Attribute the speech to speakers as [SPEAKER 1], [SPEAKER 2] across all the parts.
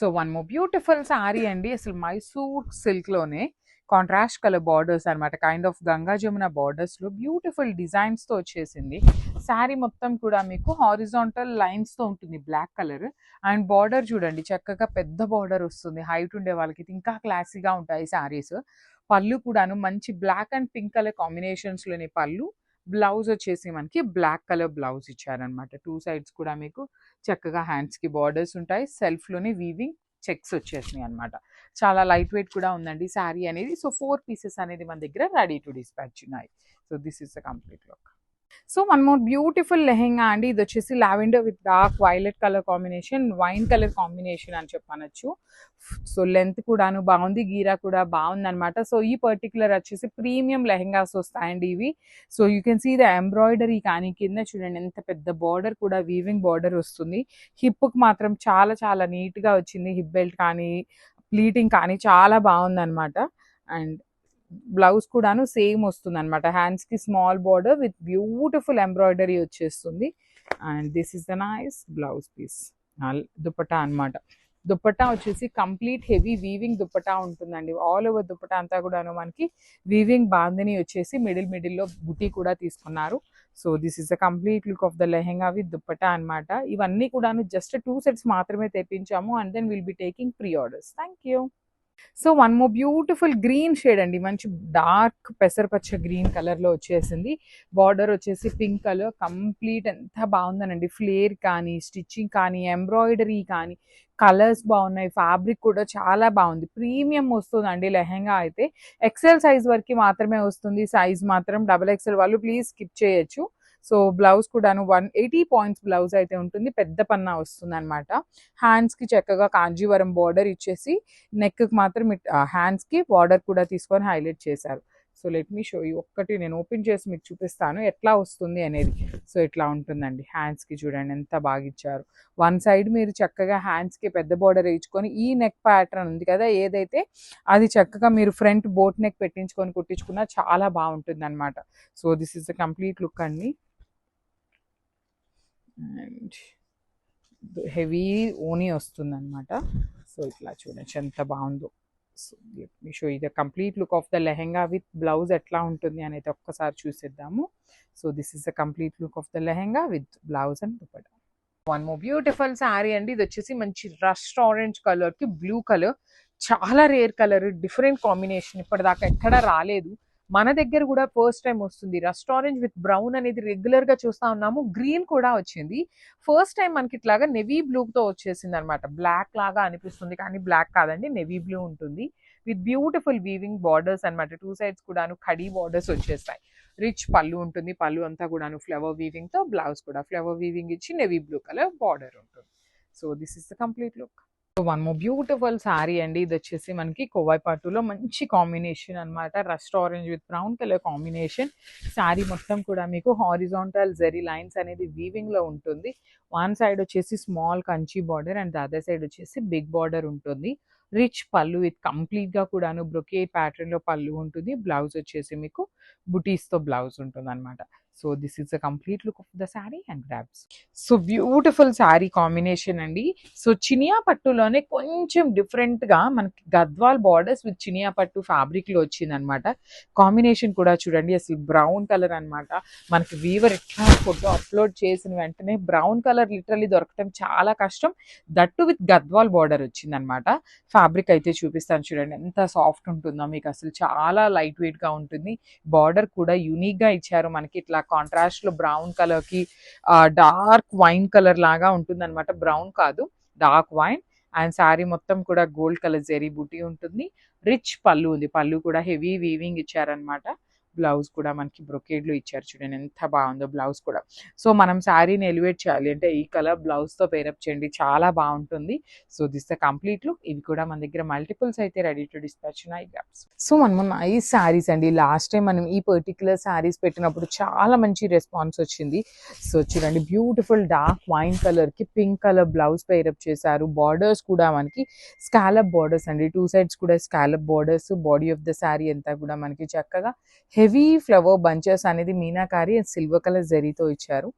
[SPEAKER 1] So one more beautiful sorry అండి. అసలు Mysore silk లోనే కాంట్రాస్ట్ కలర్ బార్డర్స్ అనమాట. Kind of Ganga Jamuna borders లో బ్యూటిఫుల్ డిజైన్స్ తో వచ్చేసింది. శారీ మొత్తం కూడా మీకు హారిజాంటల్ లైన్స్ తో ఉంటుంది బ్లాక్ కలర్. అండ్ బార్డర్ చూడండి చక్కగా పెద్ద బార్డర్ వస్తుంది. హైట్ ఉండే వాళ్ళకి ఇది ఇంకా క్లాసీగా ఉంటాయి శారీస్. పళ్ళు కూడాను మంచి black and pink colour combinations లోని పళ్ళు. బ్లౌజ్ వచ్చేసి మనకి బ్లాక్ కలర్ బ్లౌజ్ ఇచ్చారనమాట. టూ సైడ్స్ కూడా మీకు చక్కగా హ్యాండ్స్ కి బార్డర్స్ ఉంటాయి. సెల్ఫ్ లోని వీవింగ్ చెక్స్ వచ్చేసినాయి అనమాట. చాలా లైట్ వెయిట్ కూడా ఉందండి శారీ అనేది. సో 4 పీసెస్ అనేది మన దగ్గర రెడీ టు డిస్పాచ్ ఉన్నాయి. So this is the complete look. So one more beautiful lehenga అండి. ఇది వచ్చేసి lavender with dark violet colour combination, wine colour combination అని చెప్పనొచ్చు. సో లెంత్ కూడాను బాగుంది, గీరా కూడా బాగుంది అనమాట. సో ఈ పర్టికులర్ వచ్చేసి ప్రీమియం లెహెంగాస్ వస్తాయండి ఇవి. So you can see the embroidery కానీ కింద చూడండి ఎంత పెద్ద బార్డర్ కూడా వీవింగ్ బార్డర్ వస్తుంది. హిప్కి మాత్రం చాలా చాలా నీట్గా వచ్చింది. హిప్ బెల్ట్ కానీ ప్లీటింగ్ కానీ చాలా బాగుంది అనమాట. అండ్ బ్లౌజ్ కూడాను సేమ్ వస్తుంది అనమాట. హ్యాండ్స్ కి small border with beautiful embroidery వచ్చేస్తుంది. And this is the nice blouse piece. Dupatta అనమాట. దుపట్టా వచ్చేసి కంప్లీట్ హెవీ వీవింగ్ దుపట్టా ఉంటుందండి. ఆల్ ఓవర్ దుపట్టా అంతా కూడాను మనకి వీవింగ్ బాందిని వచ్చేసి మిడిల్లో బుటీ కూడా తీసుకున్నారు. So this is the complete look of the lehenga with dupatta అనమాట. ఇవన్నీ కూడాను జస్ట్ 2 సెట్స్ మాత్రమే తెప్పించాము. And then will be taking pre orders. Thank you. So one more beautiful green shade అండి. మంచి డార్క్ పెసరపచ్చ గ్రీన్ కలర్ లో వచ్చేసింది. బార్డర్ వచ్చేసి పింక్ కలర్. కంప్లీట్ ఎంత బాగుందనండి. ఫ్లేర్ కానీ స్టిచ్చింగ్ కానీ ఎంబ్రాయిడరీ కానీ కలర్స్ బాగున్నాయి. ఫ్యాబ్రిక్ కూడా చాలా బాగుంది. ప్రీమియం వస్తుందండి లెహెంగా అయితే. ఎక్సెల్ సైజ్ వరకు మాత్రమే వస్తుంది. సైజ్ మాత్రం XXL వాళ్ళు ప్లీజ్ స్కిప్ చేయొచ్చు. సో బ్లౌజ్ కూడాను 180 పాయింట్స్ బ్లౌజ్ అయితే ఉంటుంది. పెద్ద పన్నా వస్తుంది అనమాట. హ్యాండ్స్ కి చక్కగా కాంజీవరం బార్డర్ ఇచ్చేసి నెక్ కి మాత్రం హ్యాండ్స్ కి బార్డర్ కూడా తీసుకొని హైలైట్ చేశారు. So let me show you. ఒక్కటి నేను ఓపెన్ చేసి మీకు చూపిస్తాను ఎట్లా వస్తుంది అనేది. సో ఇట్లా ఉంటుందండి. హ్యాండ్స్ కి చూడండి ఎంత బాగా ఇచ్చారు. వన్ సైడ్ మీరు చక్కగా హ్యాండ్స్ కి పెద్ద బార్డర్ వేయించుకొని ఈ నెక్ ప్యాటర్న్ ఉంది కదా ఏదైతే అది చక్కగా మీరు ఫ్రంట్ బోట్ నెక్ పెట్టించుకొని కుట్టించుకున్నా చాలా బాగుంటుంది అనమాట. So this is the complete look అండి. అండ్ హెవీ ఓనీ వస్తుంది అనమాట. సో ఇట్లా చూడండి ఎంత బాగుందో. So let me show you the complete look of the lehenga with blouse ఎట్లా ఉంటుంది అనేది ఒక్కసారి చూసేద్దాము. So this is the complete look of the lehenga with blouse and dupatta. One more beautiful sari అండి. ఇది వచ్చేసి మంచి రస్ట్ ఆరెంజ్ కలర్ కి బ్లూ కలర్. చాలా రేర్ కలర్, డిఫరెంట్ కాంబినేషన్. ఇప్పటిదాకా ఎక్కడ రాలేదు. మన దగ్గర కూడా ఫస్ట్ టైం వస్తుంది. రస్ట్ ఆరెంజ్ విత్ బ్రౌన్ అనేది రెగ్యులర్ గా చూస్తా ఉన్నాము. గ్రీన్ కూడా వచ్చింది. ఫస్ట్ టైం మనకి ఇట్లాగా నెవీ బ్లూ తో వచ్చేసింది అనమాట. బ్లాక్ లాగా అనిపిస్తుంది కానీ బ్లాక్ కాదండి, నెవీ బ్లూ ఉంటుంది విత్ బ్యూటిఫుల్ వీవింగ్ బార్డర్స్ అనమాట. 2 సైడ్స్ కూడాను కడీ బార్డర్స్ వచ్చేస్తాయి. రిచ్ పళ్ళు ఉంటుంది. పళ్ళు అంతా కూడాను ఫ్లవర్ వీవింగ్ తో, బ్లౌజ్ కూడా ఫ్లవర్ వీవింగ్ ఇచ్చి నెవీ బ్లూ కలర్ బార్డర్ ఉంటుంది. So this is the complete look. One more beautiful sari అండి. ఇది వచ్చేసి మనకి కోవై పట్టులో మంచి కాంబినేషన్ అనమాట. Rust orange with brown colour combination. Sari మొత్తం కూడా మీకు హారిజాంటల్ జెరీ లైన్స్ అనేది వీవింగ్ లో ఉంటుంది. వన్ సైడ్ వచ్చేసి small Kanchi border and other side వచ్చేసి బిగ్ బార్డర్ ఉంటుంది. రిచ్ పళ్ళు విత్ కంప్లీట్ గా కూడాను బ్రొకేట్ ప్యాటర్న్ లో పళ్ళు ఉంటుంది. బ్లౌజ్ వచ్చేసి మీకు బుటీస్ తో బ్లౌజ్ ఉంటుంది అనమాట. So this is the complete look of the sari and grabs. So beautiful sari combination అండి. సో చినియా పట్టులోనే కొంచెం డిఫరెంట్ గా మనకి గద్వాల్ బార్డర్స్ విత్ చినియా పట్టు ఫ్యాబ్రిక్ లో వచ్చింది అనమాట. కాంబినేషన్ కూడా చూడండి అసలు బ్రౌన్ కలర్ అనమాట. మనకి వీవర్ ఎట్లా ఫోటో అప్లోడ్ చేసిన వెంటనే బ్రౌన్ కలర్ లిటరల్లీ దొరకటం చాలా కష్టం. దట్టు విత్ గద్వాల్ బార్డర్ వచ్చింది అనమాట. ఫ్యాబ్రిక్ అయితే చూపిస్తాను చూడండి ఎంత సాఫ్ట్ ఉంటుందో మీకు. అసలు చాలా లైట్ వెయిట్ గా ఉంటుంది. బార్డర్ కూడా యూనిక్ గా ఇచ్చారు మనకి. ఇట్లా కాంట్రాస్ట్ లో బ్రౌన్ కలర్ కి డార్క్ వైన్ కలర్ లాగా ఉంటుంది అనమాట. బ్రౌన్ కాదు, డార్క్ వైన్. అండ్ శారీ మొత్తం కూడా గోల్డ్ కలర్ జెరీ బూటీ ఉంటుంది. రిచ్ పళ్ళు ఉంది. పళ్ళు కూడా హెవీ వీవింగ్ ఇచ్చారనమాట. బ్లౌజ్ కూడా మనకి బ్రొకేడ్ లో ఇచ్చారు చూడండి ఎంత బాగుందో బ్లౌజ్ కూడా. సో మనం శారీని ఎలివేట్ చేయాలి అంటే ఈ కలర్ బ్లౌజ్ తో పేరప్ చేయండి, చాలా బాగుంటుంది. So this the complete look. ఇవి కూడా మన దగ్గర మల్టిపుల్స్ అయితే రెడీ టు డిస్పాచ్ ఉన్నాయి. సో మనం నైస్ శారీస్ అండి. లాస్ట్ టైం మనం ఈ పర్టికులర్ శారీస్ పెట్టినప్పుడు చాలా మంచి రెస్పాన్స్ వచ్చింది. సో చూడండి బ్యూటిఫుల్ డార్క్ వైన్ కలర్ కి పింక్ కలర్ బ్లౌజ్ పేరప్ చేశారు. బార్డర్స్ కూడా మనకి స్కాలప్ బార్డర్స్ అండి. 2 సైడ్స్ కూడా scallop borders. Body of the sari అంతా కూడా మనకి చక్కగా హెవీ ఫ్లవర్ బంచెస్ అనేది మీనాకారి అండ్ సిల్వర్ కలర్ జరీతో ఇచ్చారు.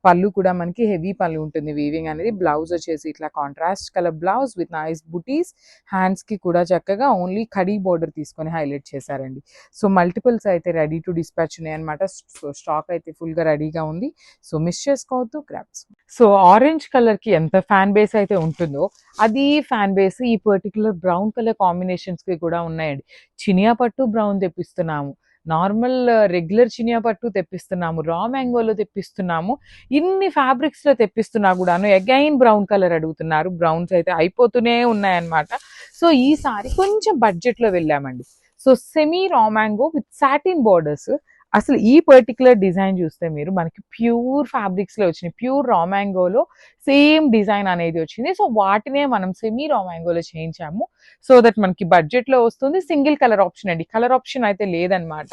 [SPEAKER 1] పళ్ళు కూడా మనకి హెవీ పళ్ళు ఉంటుంది వీవింగ్ అనేది. బ్లౌజ్ వచ్చేసి ఇట్లా contrast colour blouse with nice buttis. Hands కి కూడా చక్కగా ఓన్లీ కడీ బోర్డర్ తీసుకొని హైలైట్ చేశారండి. సో మల్టిపుల్స్ అయితే రెడీ టు డిస్పాచ్ ఉన్నాయి అనమాట. సో స్టాక్ అయితే ఫుల్ గా రెడీగా ఉంది. సో మిస్ చేసుకోవద్దు, గ్రాబ్స్. సో ఆరెంజ్ కలర్ కి ఎంత ఫ్యాన్ బేస్ అయితే ఉంటుందో అది ఫ్యాన్ బేస్ ఈ పర్టికులర్ బ్రౌన్ కలర్ కాంబినేషన్స్ కి కూడా ఉన్నాయండి. చినియా పట్టు బ్రౌన్ తెప్పిస్తున్నాము, నార్మల్ రెగ్యులర్ చినియా పట్టు తెప్పిస్తున్నాము, రా మ్యాంగోలో తెప్పిస్తున్నాము, ఇన్ని ఫ్యాబ్రిక్స్ లో తెప్పిస్తున్నా కూడాను అగైన్ బ్రౌన్ కలర్ అడుగుతున్నారు. బ్రౌన్స్ అయితే అయిపోతూనే ఉన్నాయన్నమాట. సో ఈసారి కొంచెం బడ్జెట్ లో వెళ్ళామండి. సో సెమీ రా మ్యాంగో విత్ సాటిన్ బోర్డర్స్. అసలు ఈ పర్టికులర్ డిజైన్ చూస్తే మీరు మనకి ప్యూర్ ఫ్యాబ్రిక్స్ లో వచ్చినాయి. ప్యూర్ రా మ్యాంగోలో సేమ్ డిజైన్ అనేది వచ్చింది. సో వాటినే మనం సెమీ రా మ్యాంగోలో చేయించాము. సో దట్ మనకి బడ్జెట్ లో వస్తుంది. సింగిల్ కలర్ ఆప్షన్ అండి, కలర్ ఆప్షన్ అయితే లేదనమాట.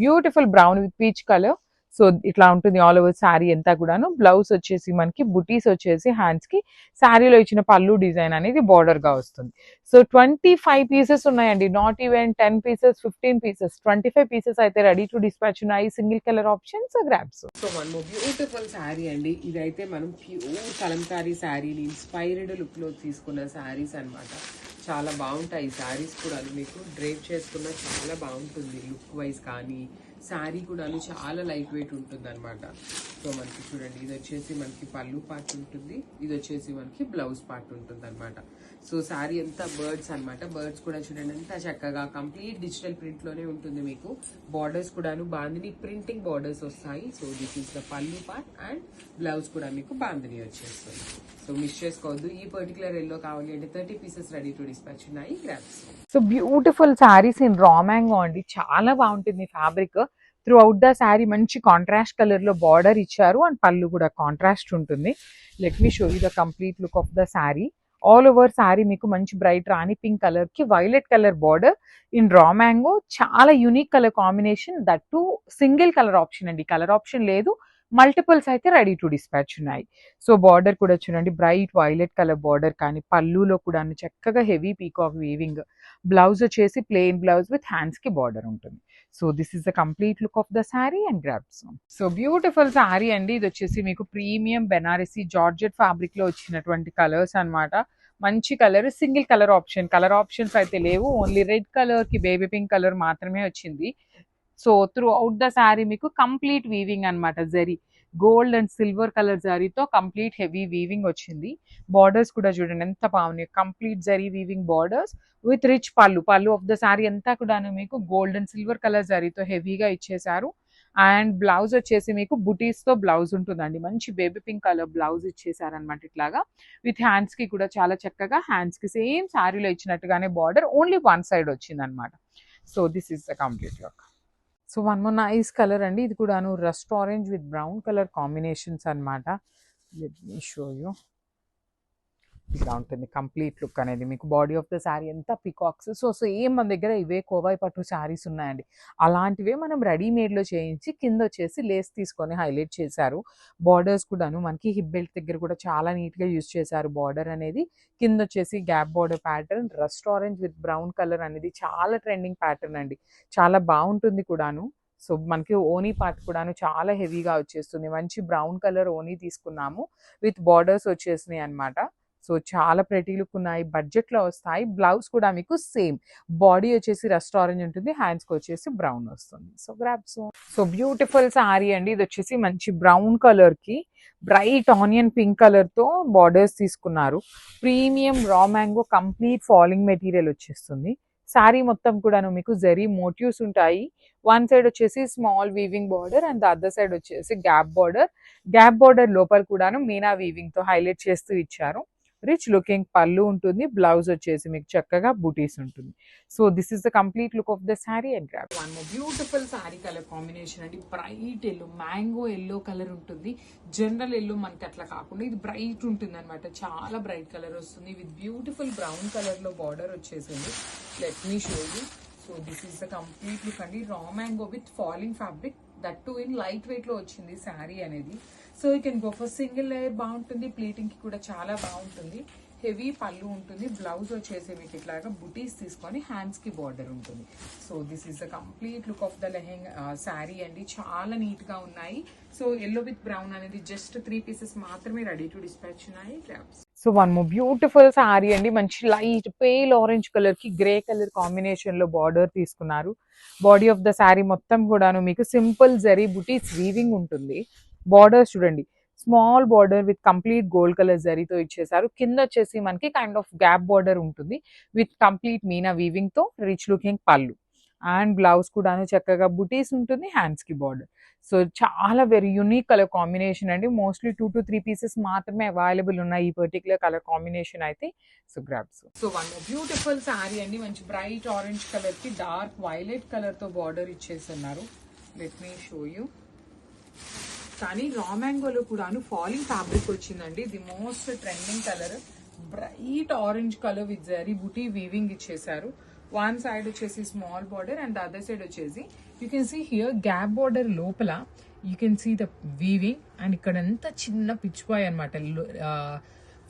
[SPEAKER 1] Beautiful brown with peach colour. So ఇట్లా ఉంటుంది ఆల్ ఓవర్ శారీ అంతా కూడాను. బ్లౌజ్ వచ్చేసి మనకి బుటీస్ వచ్చేసి హ్యాండ్స్ కి, శారీలో ఇచ్చిన పళ్ళు డిజైన్ అనేది బార్డర్ గా వస్తుంది. సో 25 పీసెస్ ఉన్నాయండి, not even 10 pieces 15 pieces 25 pieces అయితే రెడీ టు డిస్పాచ్ ఉన్నాయి. Single colour options grabs. So one more beautiful sari అండి. ఇదైతే మనం ప్యూర్ కలంకారీ శారీని ఇన్స్పైర్డ్ లుక్ లో తీసుకున్న శారీస్ అనమాట. చాలా బాగుంటాయి ఈ శారీస్ కూడా. మీకు డ్రేప్ చేసుకున్న చాలా బాగుంటుంది లుక్ వైజ్ కానీ. శారీ కూడా చాలా లైట్ వెయిట్ ఉంటుంది అనమాట. సో మనకి చూడండి, ఇది వచ్చేసి మనకి పళ్ళు పార్ట్ ఉంటుంది, ఇది వచ్చేసి మనకి బ్లౌజ్ పార్ట్ ఉంటుంది అనమాట. సో శారీ అంతా బర్డ్స్ అనమాట. బర్డ్స్ కూడా చూడండి ఎంత చక్కగా కంప్లీట్ డిజిటల్ ప్రింట్ లోనే ఉంటుంది. మీకు బార్డర్స్ కూడాను బాందిని ప్రింటింగ్ బార్డర్స్ వస్తాయి. సో దిస్ ఇస్ ద పళ్ళు పార్ట్ అండ్ బ్లౌజ్ కూడా మీకు బాందిని వచ్చేస్తుంది. సో మిస్ చేసుకోవద్దు. ఈ పర్టికులర్ ఎల్లో కావాలి అంటే 30 పీసెస్ రెడీ టు డిస్పాచ్ ఉన్నాయి, grabs. So beautiful saris in raw mango అండి. చాలా బాగుంటుంది fabric. Throughout the sari మంచి కాంట్రాస్ట్ కలర్ లో బార్డర్ ఇచ్చారు అండ్ పళ్ళు కూడా కాంట్రాస్ట్ ఉంటుంది. Let me show you the complete look of the sari. All over sari మీకు మంచి బ్రైట్ రాణి పింక్ కలర్ కి violet colour border in raw mango. చాలా unique colour combination. That too single colour option అండి, colour option లేదు. Multiples అయితే ready to dispatch ఉన్నాయి. So border కూడా చూడండి బ్రైట్ వైలెట్ కలర్ బార్డర్, కానీ పళ్ళులో కూడా చక్కగా హెవీ పీకాక్ వీవింగ్. బ్లౌజ్ వచ్చేసి ప్లెయిన్ బ్లౌజ్ విత్ హ్యాండ్స్ కి బార్డర్ ఉంటుంది. So this is the complete look of the sari and grabs. So beautiful sari అండి. ఇది వచ్చేసి మీకు ప్రీమియం బెనారసీ జార్జెట్ ఫ్యాబ్రిక్ లో వచ్చినటువంటి కలర్స్ అనమాట. మంచి colour, single colour option. Colour options అయితే లేవు, ఓన్లీ రెడ్ కలర్ కి బేబీ పింక్ కలర్ మాత్రమే వచ్చింది. So through out the sari మీకు కంప్లీట్ వీవింగ్ అనమాట. Zari gold and silver colour జరీతో కంప్లీట్ హెవీ వీవింగ్ వచ్చింది. బార్డర్స్ కూడా చూడండి ఎంత బాగున్నాయి, complete zari weaving borders with rich పళ్ళు. పళ్ళు ఆఫ్ ద శారీ అంతా కూడా మీకు గోల్డ్ అండ్ సిల్వర్ కలర్ జరీతో హెవీగా ఇచ్చేసారు. అండ్ బ్లౌజ్ వచ్చేసి మీకు బుటీస్ తో బ్లౌజ్ ఉంటుందండి. మంచి బేబీ పింక్ కలర్ బ్లౌజ్ ఇచ్చేసారనమాట. ఇట్లాగా విత్ హ్యాండ్స్ కి కూడా చాలా చక్కగా హ్యాండ్స్ కి సేమ్ శారీలో ఇచ్చినట్టుగానే బార్డర్ ఓన్లీ వన్ సైడ్ వచ్చింది అనమాట. So this is the complete look. So one more nice colour అండి. ఇది కూడాను rust orange with brown colour combinations అనమాట. Let me show you. ఇలా ఉంటుంది కంప్లీట్ లుక్ అనేది. మీకు బాడీ ఆఫ్ ద శారీ అంతా పికాక్స్. సో సేమ్ మన దగ్గర ఇవే కోవాయి పట్టు శారీస్ ఉన్నాయండి. అలాంటివే మనం రెడీమేడ్లో చేయించి కింద వచ్చేసి లేస్ తీసుకొని హైలైట్ చేశారు. బార్డర్స్ కూడాను మనకి హిప్ బెల్ట్ దగ్గర కూడా చాలా నీట్గా యూజ్ చేశారు బార్డర్ అనేది. కింద వచ్చేసి gap border pattern. Rust orange with brown colour అనేది చాలా ట్రెండింగ్ ప్యాటర్న్ అండి, చాలా బాగుంటుంది కూడాను. సో మనకి ఓనీ పార్ట్ కూడాను చాలా హెవీగా వచ్చేస్తుంది. మంచి బ్రౌన్ కలర్ ఓనీ తీసుకున్నాము విత్ బార్డర్స్ వచ్చేసినాయి అనమాట. సో చాలా ప్రెటీ లుక్ ఉన్నాయి, బడ్జెట్ లో వస్తాయి. బ్లౌజ్ కూడా మీకు సేమ్ బాడీ వచ్చేసి రస్ట్ ఆరెంజ్ ఉంటుంది, హ్యాండ్స్ కి వచ్చేసి బ్రౌన్ వస్తుంది. So grabs. So beautiful sorry అండి. ఇది వచ్చేసి మంచి బ్రౌన్ కలర్ కి బ్రైట్ ఆనియన్ పింక్ కలర్ తో బార్డర్స్ తీసుకున్నారు. Premium raw mango complete falling material వచ్చేస్తుంది. శారీ మొత్తం కూడాను మీకు జరీ మోటివ్స్ ఉంటాయి. వన్ సైడ్ వచ్చేసి small weaving border and the other side వచ్చేసి గ్యాప్ బార్డర్. గ్యాప్ బార్డర్ లోపల కూడాను మీనా వీవింగ్ తో హైలైట్ చేస్తూ ఇచ్చారు. రిచ్ లుకింగ్ పళ్ళు ఉంటుంది. బ్లౌజ్ వచ్చేసి మీకు చక్కగా బూటీస్ ఉంటుంది. So this is the complete look of the sari and grab. One more beautiful sari colour combination అండి. Bright yellow, mango yellow colour ఉంటుంది. జనరల్ ఎల్లో మనకి అట్లా కాకుండా ఇది బ్రైట్ ఉంటుంది అనమాట. చాలా బ్రైట్ కలర్ వస్తుంది విత్ బ్యూటిఫుల్ బ్రౌన్ కలర్ లో బార్డర్ వచ్చేసింది. Let me show you. So this is the complete look అండి. Raw mango with falling fabric, that too in light weight లో వచ్చింది శారీ అనేది. So you can go for single layer బాగుంటుంది. Plating కి కూడా చాలా బాగుంటుంది. హెవీ పళ్ళు ఉంటుంది. బ్లౌజ్ వచ్చేసి మీకు ఇట్లాగా బుటీస్ తీసుకొని హ్యాండ్స్ కి బార్డర్ ఉంటుంది. So this is the complete look of the lehenga sari అండి. చాలా నీట్ గా ఉన్నాయి. సో ఎల్లో విత్ బ్రౌన్ అనేది జస్ట్ 3 పీసెస్ మాత్రమే రెడీ టు డిస్పాచ్ ఉన్నాయి. So one more beautiful sari అండి. మంచి లైట్ పేల్ ఆరెంజ్ కలర్ కి గ్రే కలర్ కాంబినేషన్ లో బార్డర్ తీసుకున్నారు. బాడీ ఆఫ్ ద శారీ మొత్తం కూడాను మీకు సింపుల్ జరీ బుటీస్ వీవింగ్ ఉంటుంది. బార్డర్స్ చూడండి, small border with complete gold colour జరీతో ఇచ్చేసారు. కింద వచ్చేసి మనకి కైండ్ ఆఫ్ గ్యాప్ బార్డర్ ఉంటుంది విత్ కంప్లీట్ మీనా వీవింగ్ తో రిచ్ లుకింగ్ పళ్ళు. అండ్ బ్లౌజ్ కూడాను చక్కగా బుటీస్ ఉంటుంది, హ్యాండ్స్ కి బార్డర్. సో చాలా వెరీ యూనిక్ కలర్ కాంబినేషన్ అండి. మోస్ట్లీ 2 to 3 పీసెస్ మాత్రమే అవైలబుల్ ఉన్నాయి ఈ పర్టికులర్ కలర్ కాంబినేషన్ అయితే. So grabs. So one beautiful sari అండి. మంచి బ్రైట్ ఆరెంజ్ కలర్ కి డార్క్ వైలెట్ కలర్ తో బార్డర్ ఇచ్చేస్తున్నారు. Let me show you. కానీ రా మ్యాంగోలో కూడాను ఫాలింగ్ ఫ్యాబ్రిక్ వచ్చిందండి. The most trending colour bright orange colour with zari buti weaving ఇచ్చేసారు. వన్ సైడ్ వచ్చేసి small border and other side వచ్చేసి you can see here gap border లోపల you can see the weaving. And ఇక్కడ ఎంత చిన్న పిచ్ బాయ్ అనమాట,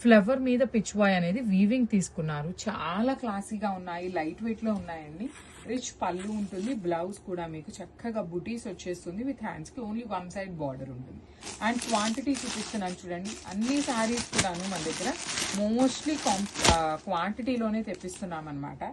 [SPEAKER 1] ఫ్లవర్ మీద పిచ్ బాయ్ అనేది వీవింగ్ తీసుకున్నారు. చాలా క్లాసీగా ఉన్నాయి, లైట్ వెయిట్ లో ఉన్నాయండి. రిచ్ పళ్ళు ఉంటుంది. బ్లౌజ్ కూడా మీకు చక్కగా బుటీస్ వచ్చేస్తుంది విత్ హ్యాండ్స్ కి ఓన్లీ వన్ సైడ్ బార్డర్ ఉంటుంది. అండ్ క్వాంటిటీ చూపిస్తున్నాను చూడండి. అన్ని శారీస్ కూడాను మన దగ్గర మోస్ట్లీ క్వాంటిటీలోనే తెప్పిస్తున్నాం అనమాట.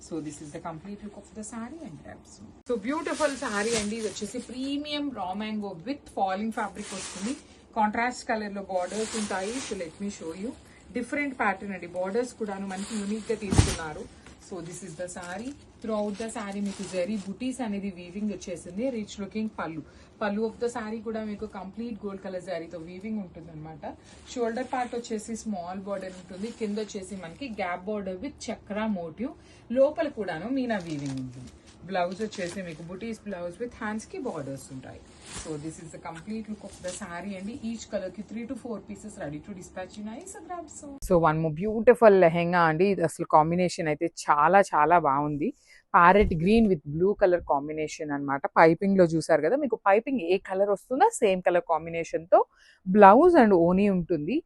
[SPEAKER 1] So this is the complete look of the sari and types. So beautiful sari అండి. ఇది వచ్చేసి ప్రీమియం రా మ్యాంగో విత్ ఫాలింగ్ ఫ్యాబ్రిక్ వస్తుంది. కాంట్రాస్ట్ కలర్ లో బార్డర్స్ ఉంటాయి. So let me show you. Different pattern అండి. బార్డర్స్ కూడాను మనకి యూనిక్ గా తీసుకున్నారు. So this is the sari. Through out the sari మీకు జరీ బుటీస్ అనేది వీవింగ్ వచ్చేసింది. రిచ్ లుకింగ్ పళ్ళు ఆఫ్ ద శారీ కూడా మీకు కంప్లీట్ గోల్డ్ కలర్ శారీతో వీవింగ్ ఉంటుంది అనమాట. షోల్డర్ పార్ట్ వచ్చేసి స్మాల్ బార్డర్ ఉంటుంది. కింద వచ్చేసి మనకి gap border with chakra motif. లోపల కూడాను మీనా వీవింగ్ ఉంటుంది. బ్లౌజ్ వచ్చేసి మీకు బుటీస్ బ్లౌజ్ విత్ హ్యాండ్స్ కి బార్డర్స్ ఉంటాయి. So this is the complete look of the sari అండి. ఈచ్ కలర్ కి 3 to 4 pieces ready to dispatch ఉన్నాయి. So one more beautiful lehenga అండి. ఇది అసలు కాంబినేషన్ అయితే చాలా చాలా బాగుంది. Parrot green with blue colour combination అనమాట. పైపింగ్ లో చూసారు కదా, మీకు పైపింగ్ ఏ కలర్ వస్తుందో సేమ్ కలర్ కాంబినేషన్ తో బ్లౌజ్ అండ్ ఓనీ ఉంటుంది.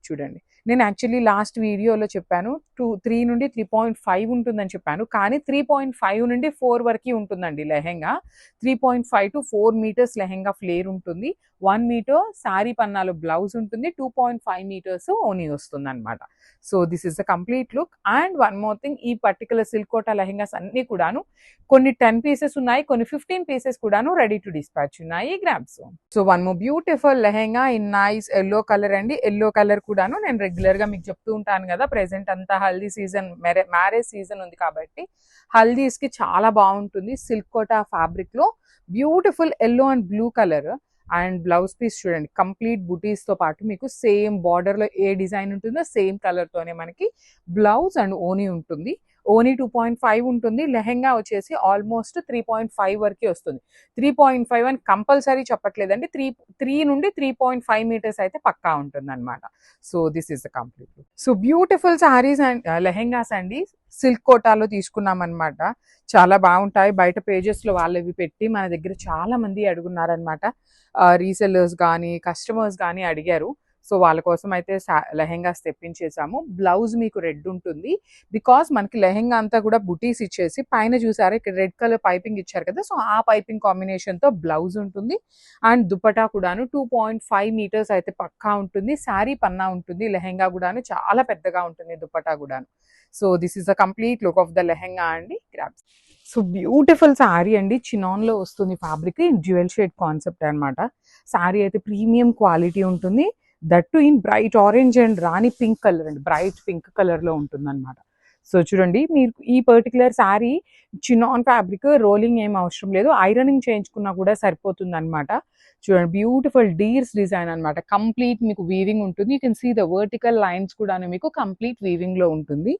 [SPEAKER 1] చూడండి, నేను యాక్చువల్లీ లాస్ట్ వీడియోలో చెప్పాను 3 నుండి 3.5 ఉంటుందని చెప్పాను. కానీ 3.5 నుండి 4 వరకు ఉంటుందండి lehenga. 3.5 to 4 metres lehenga flare ఉంటుంది. 1 మీటర్ శారీ పన్నాలో బ్లౌజ్ ఉంటుంది. 2.5 మీటర్స్ ఓనీ వస్తుంది అనమాట. So this is the complete look. And one more thing, ఈ పర్టికులర్ సిల్క్ కోటా లెహెంగాస్ అన్ని కూడాను కొన్ని 10 పీసెస్ ఉన్నాయి, కొన్ని 15 పీసెస్ కూడాను రెడీ టు డిస్పాచ్ ఉన్నాయి. Grabs. So one more beautiful lehenga in nice yellow colour అండి. ఎల్లో కలర్ కూడాను నేను రెగ్యులర్ గా మీకు చెప్తూ ఉంటాను కదా, ప్రెసెంట్ అంతా హల్దీ సీజన్, మ్యారేజ్ సీజన్ ఉంది కాబట్టి హల్దీస్ కి చాలా బాగుంటుంది. సిల్క్ కోటా ఫ్యాబ్రిక్ లో beautiful yellow and blue colour. And blouse piece చూడండి, కంప్లీట్ బుటీస్ తో పాటు మీకు సేమ్ బార్డర్ లో ఏ డిజైన్ ఉంటుందో సేమ్ కలర్ తోనే మనకి బ్లౌజ్ అండ్ ఓనీ ఉంటుంది. ఓనీ 2.5 ఉంటుంది. లెహెంగా వచ్చేసి ఆల్మోస్ట్ 3.5 వరకు వస్తుంది. 3.5 అని కంపల్సరీ చెప్పట్లేదండి. 3 నుండి 3.5 మీటర్స్ అయితే పక్కా ఉంటుంది అనమాట. So this is the complete. So beautiful saris and lehengas అండి. సిల్క్ కోటాలో తీసుకున్నాం అనమాట. చాలా బాగుంటాయి. బయట పేజెస్ లో వాళ్ళవి పెట్టి మన దగ్గర చాలా మంది అడుగున్నారనమాట. రీసెల్లర్స్ కానీ కస్టమర్స్ కానీ అడిగారు. సో వాళ్ళ కోసం అయితే లెహెంగాస్ తెప్పించేసాము. బ్లౌజ్ మీకు రెడ్ ఉంటుంది. బికాస్ మనకి లెహెంగా అంతా కూడా బుటీస్ ఇచ్చేసి పైన చూసారా ఇక్కడ రెడ్ కలర్ పైపింగ్ ఇచ్చారు కదా, సో ఆ పైపింగ్ కాంబినేషన్ తో బ్లౌజ్ ఉంటుంది. అండ్ దుపట్టా కూడాను 2.5 మీటర్స్ అయితే పక్కా ఉంటుంది. శారీ పన్నా ఉంటుంది. లెహెంగా కూడాను చాలా పెద్దగా ఉంటుంది, దుపట్టా కూడాను. So this is the complete look of the lehenga అండి. గ్రాబ్స్. సో బ్యూటిఫుల్ శారీ అండి. చినాన్ లో వస్తుంది ఫ్యాబ్రిక్. డ్యూయల్ షేడ్ కాన్సెప్ట్ అనమాట. శారీ అయితే ప్రీమియం క్వాలిటీ ఉంటుంది. That in bright orange and rani pink colour అండి. బ్రైట్ పింక్ కలర్ లో ఉంటుంది అనమాట. సో చూడండి, మీరు ఈ particular sari chinon fabric, rolling ఏం అవసరం లేదు, ఐరనింగ్ చేయించుకున్నా కూడా సరిపోతుంది అనమాట. చూడండి, బ్యూటిఫుల్ డీర్స్ డిజైన్ అనమాట. కంప్లీట్ మీకు వీవింగ్ ఉంటుంది. You can see the vertical lines కూడా మీకు కంప్లీట్ వీవింగ్ లో ఉంటుంది.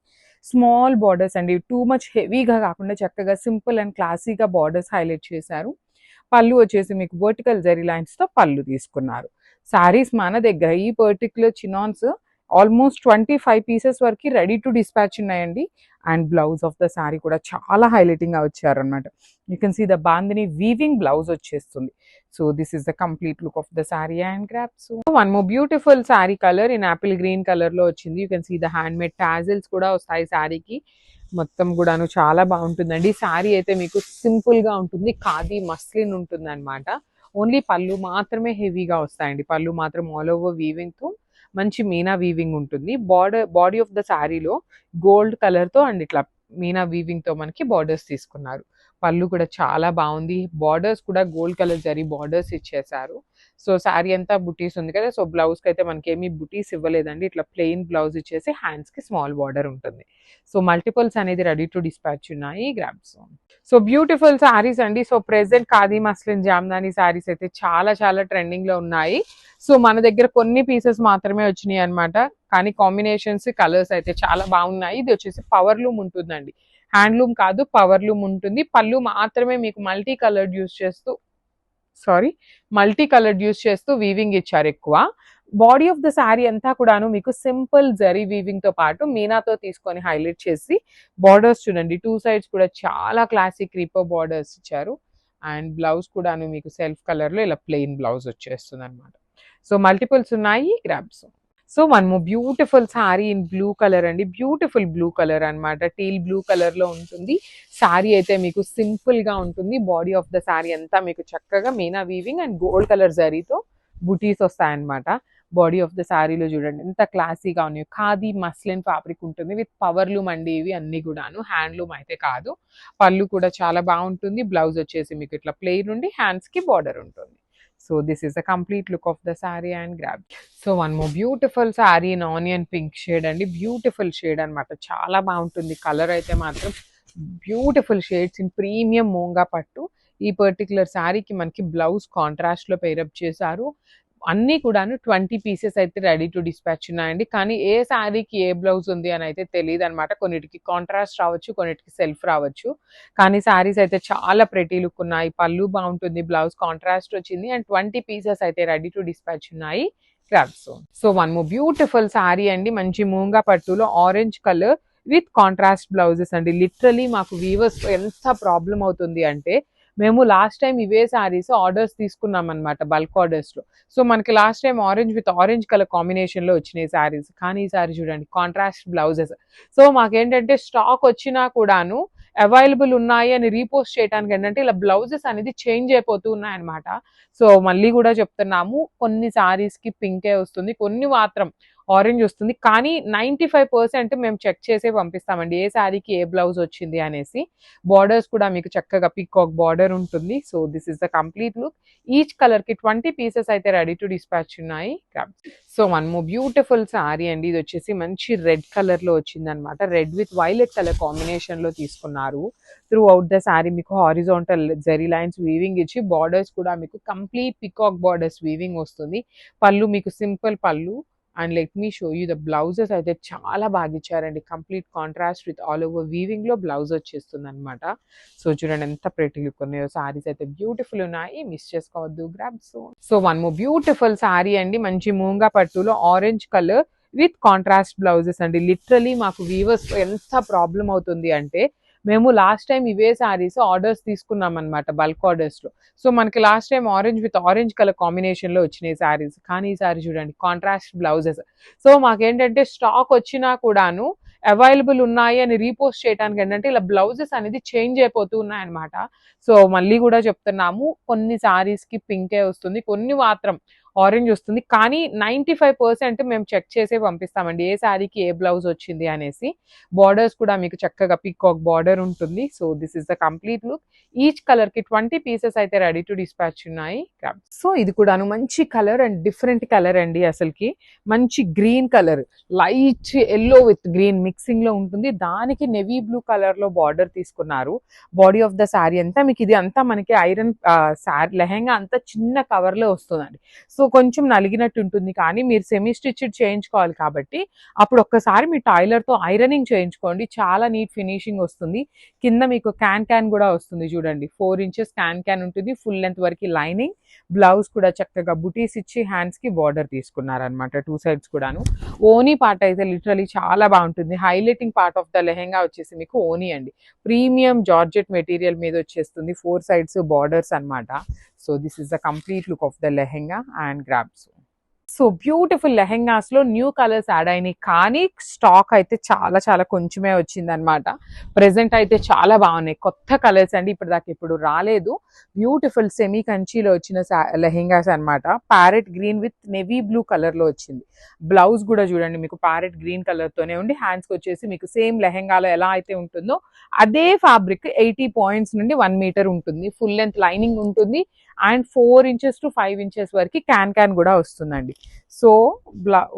[SPEAKER 1] స్మాల్ బార్డర్స్ అండి, టూ మచ్ హెవీగా కాకుండా చక్కగా సింపుల్ అండ్ క్లాసీగా బార్డర్స్ హైలైట్ చేశారు. పళ్ళు వచ్చేసి మీకు వర్టికల్ జరీ లైన్స్ తో పళ్ళు తీసుకున్నారు. శారీస్ మన దగ్గర ఈ పర్టికులర్ చినాన్స్ ఆల్మోస్ట్ 25 పీసెస్ వరకు రెడీ టు డిస్పాచ్ ఉన్నాయండి. And blouse of the sari కూడా చాలా హైలైటింగ్ గా వచ్చారనమాట. You can see the bandhani weaving blouse వచ్చేస్తుంది. So this is the complete look of the sari and grab. So one more beautiful sari colour in apple green colour లో వచ్చింది. You can see the handmade tassels కూడా వస్తాయి శారీకి. మొత్తం కూడాను చాలా బాగుంటుందండి. శారీ అయితే మీకు సింపుల్ గా ఉంటుంది, ఖాదీ మస్లిన్ ఉంటుంది అనమాట. ఓన్లీ పళ్ళు మాత్రమే హెవీగా వస్తాయండి. పళ్ళు మాత్రం ఆల్ ఓవర్ వీవింగ్ తో మంచి మీనా వీవింగ్ ఉంటుంది. బాడీ ఆఫ్ ద శారీలో గోల్డ్ కలర్ తో అండ్ ఇట్లా మీనా వీవింగ్ తో మనకి బార్డర్స్ తీసుకున్నారు. పళ్ళు కూడా చాలా బాగుంది. బార్డర్స్ కూడా గోల్డ్ కలర్ జరీ బార్డర్స్ ఇచ్చేసారు. సో శారీ అంతా బుటీస్ ఉంది కదా, సో బ్లౌజ్ కి అయితే మనకి ఏమీ బుటీస్ ఇవ్వలేదండి. ఇట్లా ప్లెయిన్ బ్లౌజ్ ఇచ్చేసి హ్యాండ్స్ కి స్మాల్ బార్డర్ ఉంటుంది. సో మల్టిపుల్స్ అనేది రెడీ టు డిస్పాచ్ ఉన్నాయి. గ్రాబ్స్. సో బ్యూటిఫుల్ శారీస్ అండి. So present khadi muslin Jamdani saris అయితే చాలా చాలా ట్రెండింగ్ లో ఉన్నాయి. సో మన దగ్గర కొన్ని పీసెస్ మాత్రమే వచ్చినాయి అనమాట. కానీ కాంబినేషన్స్ కలర్స్ అయితే చాలా బాగున్నాయి. ఇది వచ్చేసి పవర్ లూమ్ ఉంటుందండి, హ్యాండ్లూమ్ కాదు, పవర్ లూమ్ ఉంటుంది. పళ్ళు మాత్రమే మీకు మల్టీ కలర్డ్ యూస్ చేస్తూ వీవింగ్ ఇచ్చారు ఎక్కువ. బాడీ ఆఫ్ ద శారీ అంతా కూడాను మీకు సింపుల్ జరీ వీవింగ్ తో పాటు మీనాతో తీసుకొని హైలైట్ చేసి బార్డర్స్ చూడండి, 2 సైడ్స్ కూడా చాలా క్లాసిక్ క్రీపర్ బార్డర్స్ ఇచ్చారు. అండ్ బ్లౌజ్ కూడాను మీకు సెల్ఫ్ కలర్ లో ఇలా ప్లెయిన్ బ్లౌజ్ వచ్చేస్తుంది అనమాట. సో మల్టిపుల్స్ ఉన్నాయి. Grabs. So one more beautiful sari in blue colour అండి. బ్యూటిఫుల్ బ్లూ కలర్ అనమాట. టీల్ బ్లూ కలర్ లో ఉంటుంది. శారీ అయితే మీకు సింపుల్ గా ఉంటుంది. బాడీ ఆఫ్ ద శారీ అంతా మీకు చక్కగా Meena weaving and gold colour జరీతో బుటీస్ వస్తాయన్నమాట. బాడీ ఆఫ్ ద శారీలో చూడండి ఎంత క్లాసీగా ఉన్నాయి. ఖాదీ మస్లిన్ ఫ్యాబ్రిక్ ఉంటుంది విత్ పవర్ లూమ్ అండి. ఇవి అన్ని కూడాను హ్యాండ్లూమ్ అయితే కాదు. పళ్ళు కూడా చాలా బాగుంటుంది. బ్లౌజ్ వచ్చేసి మీకు ఇట్లా ప్లెయిన్ ఉండి హ్యాండ్స్ కి బార్డర్ ఉంటుంది. So this is the complete look of the sari and grab. So one more beautiful sari in onion pink shade అండి. బ్యూటిఫుల్ షేడ్ అనమాట. చాలా బాగుంటుంది. కలర్ అయితే మాత్రం బ్యూటిఫుల్ షేడ్స్ ఇన్ ప్రీమియం మూంగా పట్టు. ఈ పర్టికులర్ శారీకి మనకి బ్లౌజ్ కాంట్రాస్ట్ లో పేరప్ చేశారు. అన్ని కూడాను 20 పీసెస్ అయితే రెడీ టు డిస్పాచ్ ఉన్నాయండి. కానీ ఏ శారీకి ఏ బ్లౌజ్ ఉంది అని అయితే తెలియదు అనమాట. కొన్నిటికి కాంట్రాస్ట్ రావచ్చు, కొన్నిటికి సెల్ఫ్ రావచ్చు. కానీ శారీస్ అయితే చాలా ప్రెటీ లుక్ ఉన్నాయి. పళ్ళు బాగుంటుంది, బ్లౌజ్ కాంట్రాస్ట్ వచ్చింది అండ్ 20 పీసెస్ అయితే రెడీ టు డిస్పాచ్ ఉన్నాయి. So one more beautiful sari అండి. మంచి మూంగా పట్టులో orange colour with contrast blouses అండి. లిటరలీ మాకు వీవర్స్ ఎంత ప్రాబ్లం అవుతుంది అంటే, మేము లాస్ట్ టైం ఇవే శారీస్ ఆర్డర్స్ తీసుకున్నాం అనమాట, బల్క్ ఆర్డర్స్ లో. సో మనకి last time orange with orange colour combination లో వచ్చినాయి శారీస్. కానీ ఈ శారీ చూడండి కాంట్రాస్ట్ బ్లౌజెస్. సో మాకేంటంటే స్టాక్ వచ్చినా కూడాను అవైలబుల్ ఉన్నాయి అని రీపోస్ట్ చేయడానికి ఏంటంటే ఇలా బ్లౌజెస్ అనేది చేంజ్ అయిపోతూ ఉన్నాయన్నమాట. సో మళ్ళీ కూడా చెప్తున్నాము, కొన్ని శారీస్ కి పింకే వస్తుంది, కొన్ని మాత్రం ఆరెంజ్ వస్తుంది. కానీ 95% మేము చెక్ చేసే పంపిస్తామండి ఏ శారీకి ఏ బ్లౌజ్ వచ్చింది అనేసి. బార్డర్స్ కూడా మీకు చక్కగా పీకాక్ బార్డర్ ఉంటుంది. So this is the complete look. Each colour కి 20 పీసెస్ అయితే రెడీ టు డిస్పాచ్ ఉన్నాయి. So one more beautiful sari అండి. ఇది వచ్చేసి మంచి రెడ్ కలర్ లో వచ్చింది అనమాట. Red with violet colour combination లో తీసుకున్నారు. త్రూ అవుట్ ద శారీ మీకు హారిజాంటల్ జెరీ లైన్స్ వీవింగ్ ఇచ్చి బార్డర్స్ కూడా మీకు కంప్లీట్ పీకాక్ బార్డర్స్ వీవింగ్ వస్తుంది. పళ్ళు మీకు సింపుల్ పళ్ళు. And let me show you the blouses అయితే చాలా బాగా ఇచ్చారండి. Complete contrast with all over weaving లో బ్లౌజ్ వచ్చేస్తుంది అనమాట. సో చూడండి ఎంత ప్రెటీ లుక్ ఉన్నాయో. సారీస్ అయితే బ్యూటిఫుల్ ఉన్నాయి, మిస్ చేసుకోవద్దు. Grab. So one more beautiful sari అండి. మంచి మూంగా పట్టులో orange colour with contrast blouses అండి. లిటరలీ మాకు వీవర్స్ ఎంత ప్రాబ్లం అవుతుంది అంటే, మేము లాస్ట్ టైం ఇవే శారీస్ ఆర్డర్స్ తీసుకున్నాం అనమాట, బల్క్ ఆర్డర్స్ లో. సో మనకి last time orange with orange colour combination లో వచ్చినాయి శారీస్. కానీ ఈ సారీ చూడండి కాంట్రాస్ట్ బ్లౌజెస్. సో మాకేంటంటే స్టాక్ వచ్చినా కూడాను అవైలబుల్ ఉన్నాయి అని రీపోస్ట్ చేయడానికి ఏంటంటే ఇలా బ్లౌజెస్ అనేది చేంజ్ అయిపోతూ ఉన్నాయన్నమాట. సో మళ్ళీ కూడా చెప్తున్నాము, కొన్ని శారీస్ కి పింకే వస్తుంది, కొన్ని మాత్రం ఆరెంజ్ వస్తుంది. కానీ 95% మేము చెక్ చేసే పంపిస్తామండి ఏ శారీకి ఏ బ్లౌజ్ వచ్చింది అనేసి. బార్డర్స్ కూడా మీకు చక్కగా పీకాక్ బార్డర్ ఉంటుంది. So this is the complete look. Each colour కి 20 పీసెస్ అయితే రెడీ టు డిస్పాచ్ ఉన్నాయి. సో ఇది కూడాను మంచి కలర్ అండ్ డిఫరెంట్ కలర్ అండి. అసలుకి మంచి green colour, light yellow with green mixing లో ఉంటుంది. దానికి నెవీ బ్లూ కలర్ లో బార్డర్ తీసుకున్నారు. బాడీ ఆఫ్ ద శారీ అంతా మీకు ఇది అంతా మనకి ఐరన్ శారీ లెహెంగా అంతా చిన్న కవర్ లో వస్తుందండి. సో సో కొంచెం నలిగినట్టు ఉంటుంది, కానీ మీరు సెమీ స్టిచ్డ్ చేయించుకోవాలి కాబట్టి అప్పుడు ఒక్కసారి మీ టైలర్తో ఐరనింగ్ చేయించుకోండి, చాలా నీట్ ఫినిషింగ్ వస్తుంది. కింద మీకు క్యాన్ కూడా వస్తుంది చూడండి, 4 ఇంచెస్ క్యాన్ ఉంటుంది, ఫుల్ లెంత్ వరకు లైనింగ్. బ్లౌజ్ కూడా చక్కగా బుటీస్ ఇచ్చి హ్యాండ్స్ కి బార్డర్ తీసుకున్నారనమాట, 2 సైడ్స్ కూడాను. ఓనీ పార్ట్ అయితే లిటరలీ చాలా బాగుంటుంది. Highlighting part of the lehenga వచ్చేసి మీకు ఓనీ అండి, ప్రీమియం జార్జెట్ మెటీరియల్ మీద వచ్చేస్తుంది, 4 సైడ్స్ బార్డర్స్ అన్నమాట. So this is the complete look of the lehenga and grabs. So beautiful lehengas లో న్యూ కలర్స్ యాడ్ అయినాయి, కానీ స్టాక్ అయితే చాలా చాలా కొంచెమే వచ్చింది అనమాట. ప్రెసెంట్ అయితే చాలా బాగున్నాయి, కొత్త కలర్స్ అండి, ఇప్పుడు రాలేదు. బ్యూటిఫుల్ సెమీ కంచీలో వచ్చిన లెహెంగాస్ అనమాట. Parrot green with navy blue colour లో వచ్చింది. బ్లౌజ్ కూడా చూడండి మీకు ప్యారెట్ గ్రీన్ కలర్ తోనే ఉండి, హ్యాండ్స్ కి వచ్చేసి మీకు సేమ్ లెహెంగాలో ఎలా అయితే ఉంటుందో అదే ఫ్యాబ్రిక్ 80 పాయింట్స్ నుండి 1 మీటర్ ఉంటుంది, ఫుల్ లెంత్ లైనింగ్ ఉంటుంది, అండ్ 4 ఇంచెస్ టు 5 ఇంచెస్ వరకు క్యాన్ కూడా వస్తుందండి. సో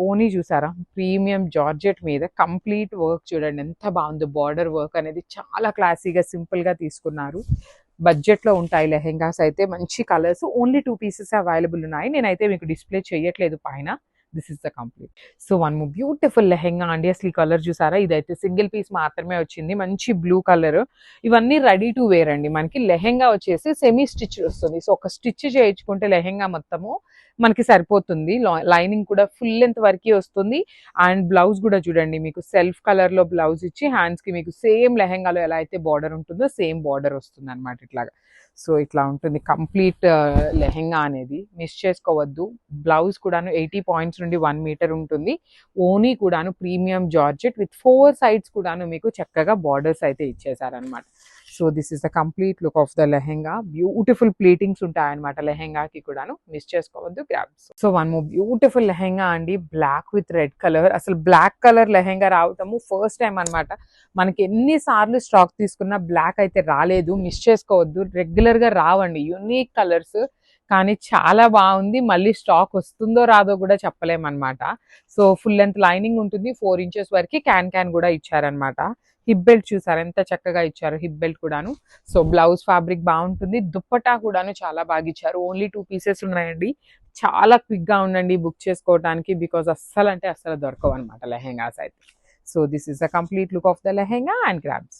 [SPEAKER 1] ఓనీ చూసారా, ప్రీమియం జార్జెట్ మీద కంప్లీట్ వర్క్ చూడండి ఎంత బాగుంది. బార్డర్ వర్క్ అనేది చాలా క్లాసీగా సింపుల్ గా తీసుకున్నారు. బడ్జెట్ లో ఉంటాయి లెహెంగాస్ అయితే, మంచి కలర్స్. ఓన్లీ 2 పీసెస్ అవైలబుల్ ఉన్నాయి, నేనైతే మీకు డిస్ప్లే చేయట్లేదు పైన. This is the complete. So one more beautiful lehenga అండి, అసలు ఈ కలర్ చూసారా, ఇదైతే సింగిల్ పీస్ మాత్రమే వచ్చింది, మంచి బ్లూ కలర్. ఇవన్నీ రెడీ టు వేర్ అండి. మనకి లెహెంగా వచ్చేసి సెమీ స్టిచ్ వస్తుంది, సో ఒక స్టిచ్ చేయించుకుంటే లెహెంగా మొత్తము మనకి సరిపోతుంది. లైనింగ్ కూడా ఫుల్ లెంత్ వరకు వస్తుంది, అండ్ బ్లౌజ్ కూడా చూడండి మీకు సెల్ఫ్ కలర్ లో బ్లౌజ్ ఇచ్చి హ్యాండ్స్ కి మీకు సేమ్ లెహెంగాలో ఎలా అయితే బార్డర్ ఉంటుందో సేమ్ బార్డర్ వస్తుంది అనమాట ఇట్లాగా. సో ఇట్లా ఉంటుంది కంప్లీట్ లెహెంగా అనేది, మిస్ చేసుకోవద్దు. బ్లౌజ్ కూడాను 80 పాయింట్స్ నుండి 1 మీటర్ ఉంటుంది. ఓనీ కూడాను ప్రీమియం జార్జెట్ విత్ 4 సైడ్స్ కూడాను మీకు చక్కగా బార్డర్స్ అయితే ఇచ్చేసారనమాట. So this is the complete look of the lehenga. Beautiful pleatings ఉంటాయన్నమాట లెహెంగాకి కూడాను, మిస్ చేసుకోవద్దు grabs. So one more beautiful lehenga అండి, బ్లాక్ విత్ రెడ్ కలర్. అసలు బ్లాక్ కలర్ లెహెంగా రావటము ఫస్ట్ టైం అనమాట. మనకి ఎన్నిసార్లు స్టాక్ తీసుకున్నా బ్లాక్ అయితే రాలేదు, మిస్ చేసుకోవద్దు. రెగ్యులర్ గా రావండి యూనిక్ కలర్స్, కానీ చాలా బాగుంది. మళ్ళీ స్టాక్ వస్తుందో రాదో కూడా చెప్పలేమన్నమాట. సో ఫుల్ లెంత్ లైనింగ్ ఉంటుంది, 4 ఇంచెస్ వరకు క్యాన్ కూడా ఇచ్చారనమాట. హిప్ బెల్ట్ చూసారు ఎంత చక్కగా ఇచ్చారు, హిప్ బెల్ట్ కూడాను. సో బ్లౌజ్ ఫ్యాబ్రిక్ బాగుంటుంది, దుప్పటా కూడాను చాలా బాగా ఇచ్చారు. ఓన్లీ 2 పీసెస్ ఉన్నాయండి, చాలా క్విక్ గా ఉండండి బుక్ చేసుకోవడానికి, బికాస్ అస్సలు దొరకవు అనమాట లెహెంగాస్ అయితే. So this is the complete look of the lehenga and grabs.